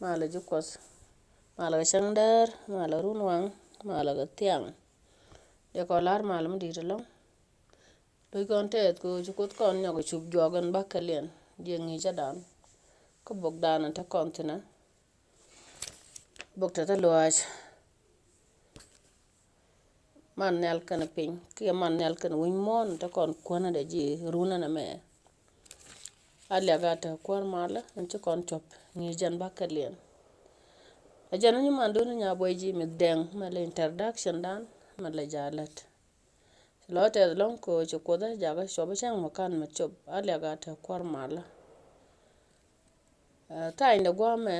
mala jukos mala shangdar mala runwang mala ga tiang de ko lar mala mu di long do kon te ko jukot kon nyago chub jogan bakalen je ngi jadan ko bogdana ta kontina bogta ta loaj man nel kana pin ki man nel kana win mon ta kon kona de ji runa na me alia gata kwar mala en ci kon chop ngi jan bakalen ajana ni man do nya boyji mi deng mala introduction dan mala jalat lote long ko ci koda jaga shoba chang makan ma chop alia gata kwar mala ta inda gwame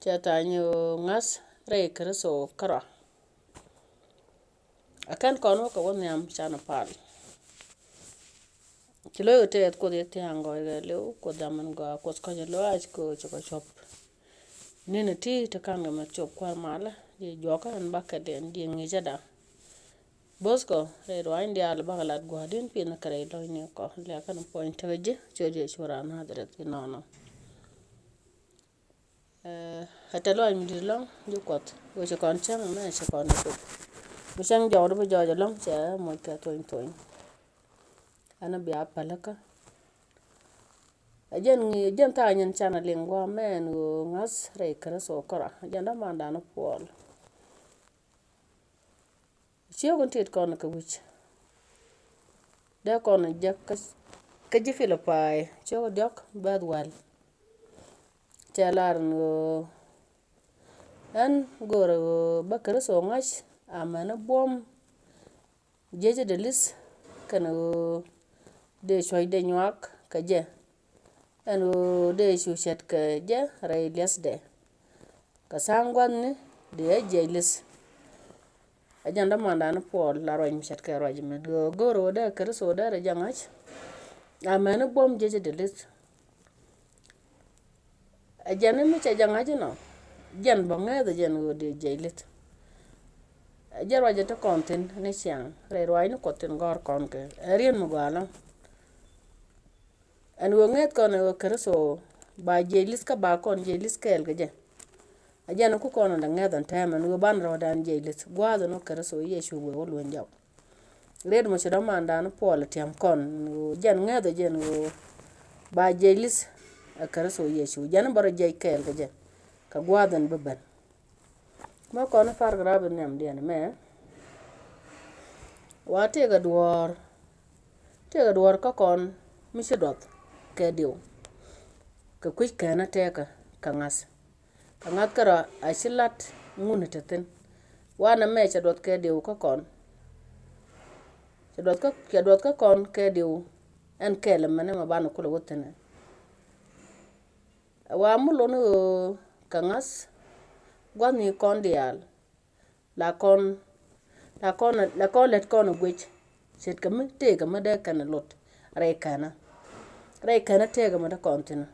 ta tanyo ngas re kreso kara akan kono ko won yam chana pal kilo yote ko de te ango ga le ko daman ga ko ko lo aj ko ko chop nene ti ta kanga ma chop kwar mala je joka an bakka den di ngi jada bosko re ro indi al bagalat godin pin kare lo ni ko le kan point je choje chura na dare nono hata lo mi di long ju kot ko che kon chang na che kon ko bu chang jaw do bu jaw long che mo ka toin ana bi apalaka ajen ngi jen ta nyen chana lingwa men go ngas re kara so kora ajen da manda no pol chiyo gon tit kon ka wich da kon jak ka ji filipai chiyo dok bad wal chalar no an goro bakara so ngas amana bom jeje de lis kana de choy de nyak ka je anu de shushat ka je ray lesde ka sangwan ni de je lis ajanda manda na pol la roy mishat ka roy men goro da kar so da jangach amana bom jeje de lis ajana mi cha jangach no jan bonga da jan go de je lis jarwa jata konten ne siang re roy ni koten gor kon ke rien mu gala an wo nget kon kar so ba jelis ka ba kon jelis kel gaje ajana ku kon da ngedan taman wo ban ro dan jelis gwado no kar so ye shu wo lo njaw red mo shida manda no pol tem kon jan ngeda jen wo ba jelis kar so ye shu jan baro jey kel gaje ka gwadan beban mo kon far grab nem den me wa te ga duor ka kon mi shidot ke diw ka kuj kana teka ka ngas kara ashilat ngune teten wana me cha dot ke diw ka kon cha dot ka kon ke diw en kele mane ma bana kula wotene wa mulo no ka ngas gwani kon dial la kon let kon gwech set ka mi te ka ma de kana lot re kana te ga ma da kontina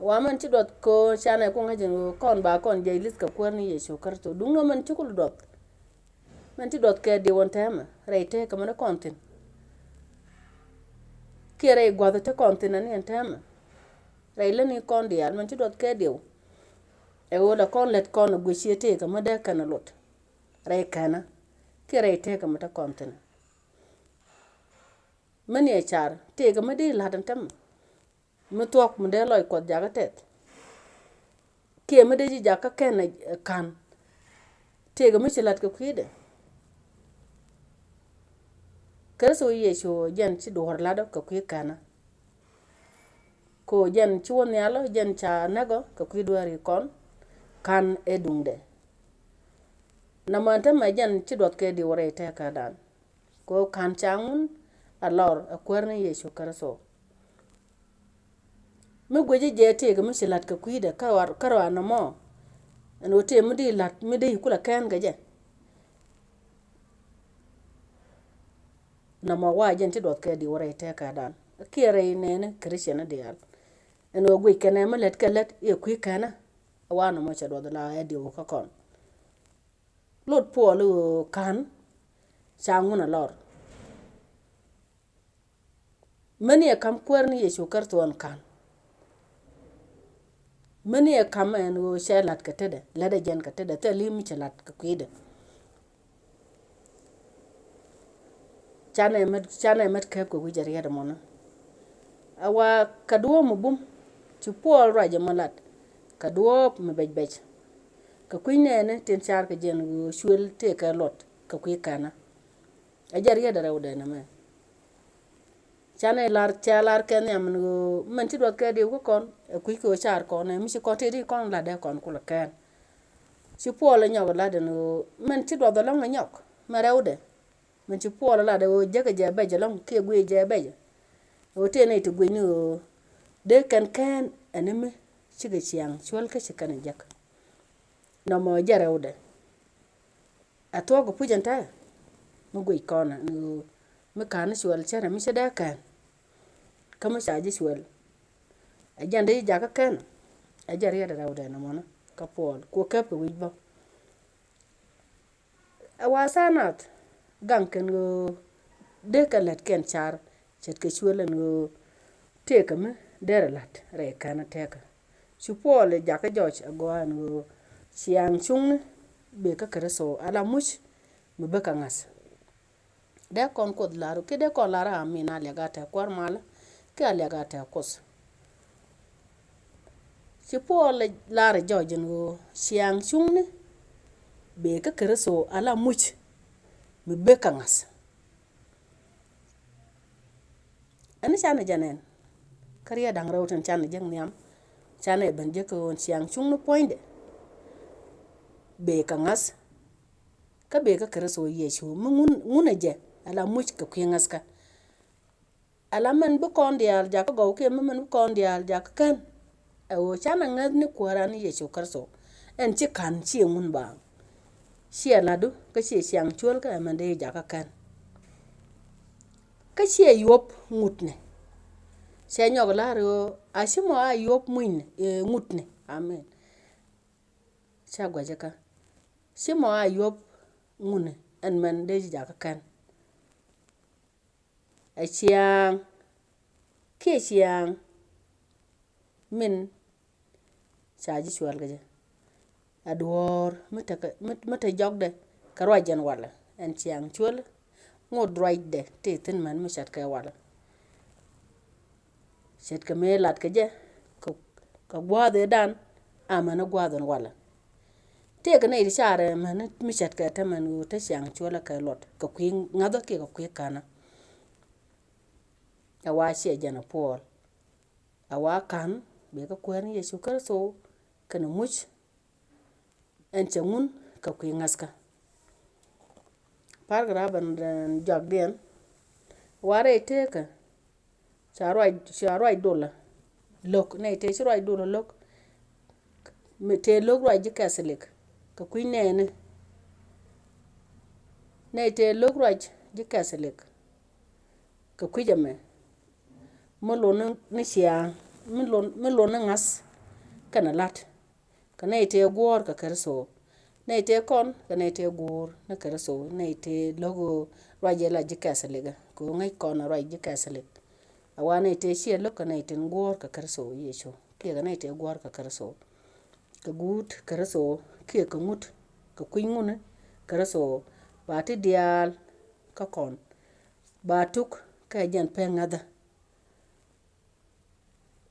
wa man ci dot ko chana ko ngajin kon ba kon je lis ka kwarni ye shokarto dunga man ci kul dot man ci dot ke di won tema reite ka man kontin ke re gwada ta kontin ni entema reile ni kon di al man ci dot ke diw e wala kon let kon gwichete ka ma da kana lot re kana ke reite ka mata kontin man ye char te ga ma di ladan tam mu tok mu de loy ko jaga tet ke mu de ji jaka ken kan te ga mu chilat ka kwide kar so ye sho jan ci dor la da ka kwi kana ko jan ci won yalo jan cha nago ka kwi duari kon kan edungde na manta ma jan ci dot ke di wore te ka dan ko kan changun alor akwarne ye sho kar so mi gweje je te ga mi chilat ka kwide karwa na mo no te mi di lat mi di kula kan gaje na mo wa jen ti dot ke di wore te ka dan kire ne ne krishna de al eno gwe kene ma let ka let e kwi kana wa na mo cha do la e di ka kon lot polo kan changuna lor mani kam kwarni ye shukar to kan mani e kam en go she lat ka tede la da jen ka tede te li mi lat ka kwede chana met ka ko wi jariya da mona awa kaduo mu bum ci pol raje malat kaduo mu bej ka kwine ne ten char ka jen go shwel te ka lot ka kwi kana a jariya da rawda na me chana lar chalar ken yam go man ti do ka de ko kon kwi ko char ko ne mi ko te di kon la de kon kula ken ci pol nyaw la de no man ti do la nyok ma rawde man ci pol la de o jega je beje long ke gwe je beje o te ne to gwe no de kan aneme chiga chiang chwal ka chikana jak no mo jarawde ato go pujanta mo gwe kona no me kana chwal chara mi shada kan kama shaji chwal ajande jaka kan ajariya da rawde na mona ka pol ko kap wi ba awasanat ganken go de kalat ken char chet ke chwal no teka me dere lat re kana teka chupole jaka joch agoan go siang chung be ka kreso ala much me be ka ngas de kon kod laro ke de kon lara amina le gata kwar mala ke ale gata kos chupole lara jojen go siang chung be ka kreso ala much me be ka ngas ani chana janen kariya dang rawtan chana jeng niam chana ban je ko siang chung no poinde be ka ngas ka be ka kreso yecho mun je ala much ka kwengas ka ala man bu kon dial ja ka go ke man bu kon dial ja ka kan o chana ngas ni kwara ni yecho karso en ci kan ci mun ba shi ala du ka shi siang chol ka man de ja ka kan ka shi yop mutne se nyog la ro asimo a yop mun mutne amen cha gwaje ka simo a yop ngune en man de ja ka kan a chiang ke chiang min chaji chwal gaje adwor mata jogde ka rojen wala en chiang chwal ngod roide te tin man mi chat ka wala chat ka me lat ka je ka gwade dan amana gwadon wala te ka ne ri chare man mi chat ka ta man ta chiang chwal ka lot ka kwi ngado ke ka kwi kana awa she jana pol awa kan be ka kwen ye shukar so kana much en changun ka kwi ngaska paragraban dan jagden ware teka charoi dola lok ne te charoi dola lok me te lok roi jikaslik ka kwi ne te lok roi jikaslik ka kwi jame molo ne sia melo na ngas kana lat kana ite gor ka karso na ite kon kana ite gor na karso na ite logo raje la jikasliga ko ngai kon raje jikaslik awana ite sia lo kana ite gor ka karso yecho ke kana ite gor ka karso ka gut karso ke ka mut ka kwingune karso ba ti dial ka kon ba tuk ka jan pe ngada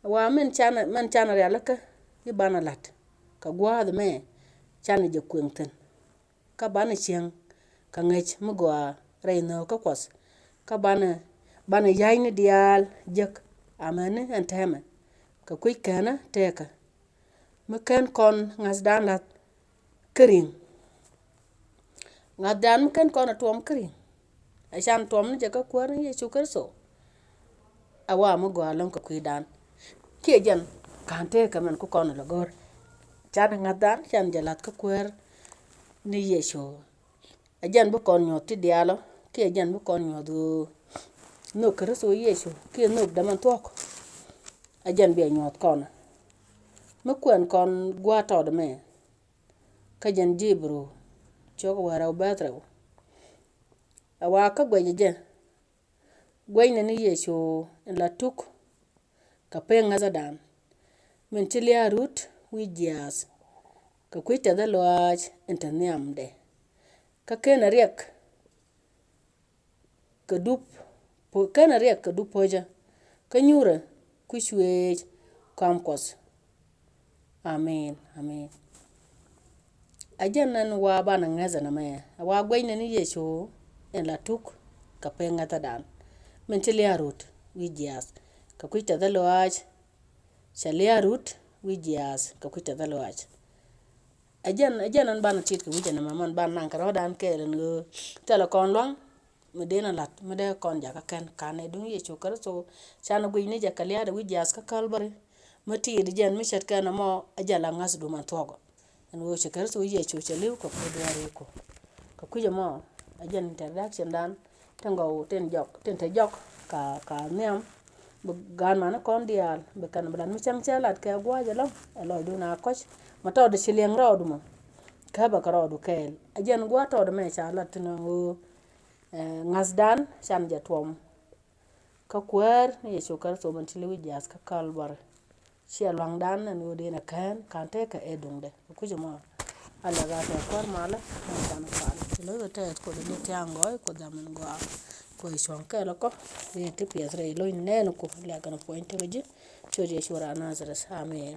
wa man chana ya laka yi bana lat ka gwad me chana je kwengten ka bana chiang ka ngech mu gwa reino ka kwas ka bana yai ni dial jek amane antama ka kwi kana teka me ken kon ngas dan lat kering ngadan me ken kon atom kering a chan tom ni je ka kwar ye chukar so awa mu gwa lon ka kwi dan ke jan kante ka man ko kono lagor chan ngadan chan jalat ka kwer ni yesho ajan bu kon nyoti dialo ke jan bu kon nyodu no kreso yesho ke no daman tok ajan be nyot kono me kwen kon gwa to de me ka jan jibru choko wara ubatra awa ka gwe je gwe ni yesho la tuk ka pe ngaza dan min tilia rut wijias ka kwita da loaj enta niamde ka kena riek ka dup kena riek ka dup hoja ka nyura ku shwej kamkos amen amen ajan nan wa bana ngaza na maya wa gwayna ni yecho en la tuk ka penga ta dan men tilia rut wijias ka kwita da loaj shalia rut wijias ka kwita da loaj ajan bana tit ka wijana man ban nan ka dan keren go telekon long medena lat mede kon ja ka ken kane dun yecho kar so chana gwayne ja kalia da wijias ka kalbare mati di jan mi shat kana mo ajala ngas du man togo en wo shekar so yecho chaliw ko dware ko ka kuja mo ajan introduction dan tango ten jok ka niam gan mana kon dial be kan blan mi chang chalat ka gwa jalo alo du na koch mato de chileng rodu mo ka ba ka rodu kel ajan gwa to de me chalat no ngas dan chan ja tom ka kwer ni yecho so man chiliw jas ka kalbar chia lang dan na no de na kan te ka edung de kuja mo ala ga ta kor mala kan kan lo te ko de tiango ko da men go ko ishon ka lo ko ni te piasre lo ne no ko la kan point je choje shura nazras amen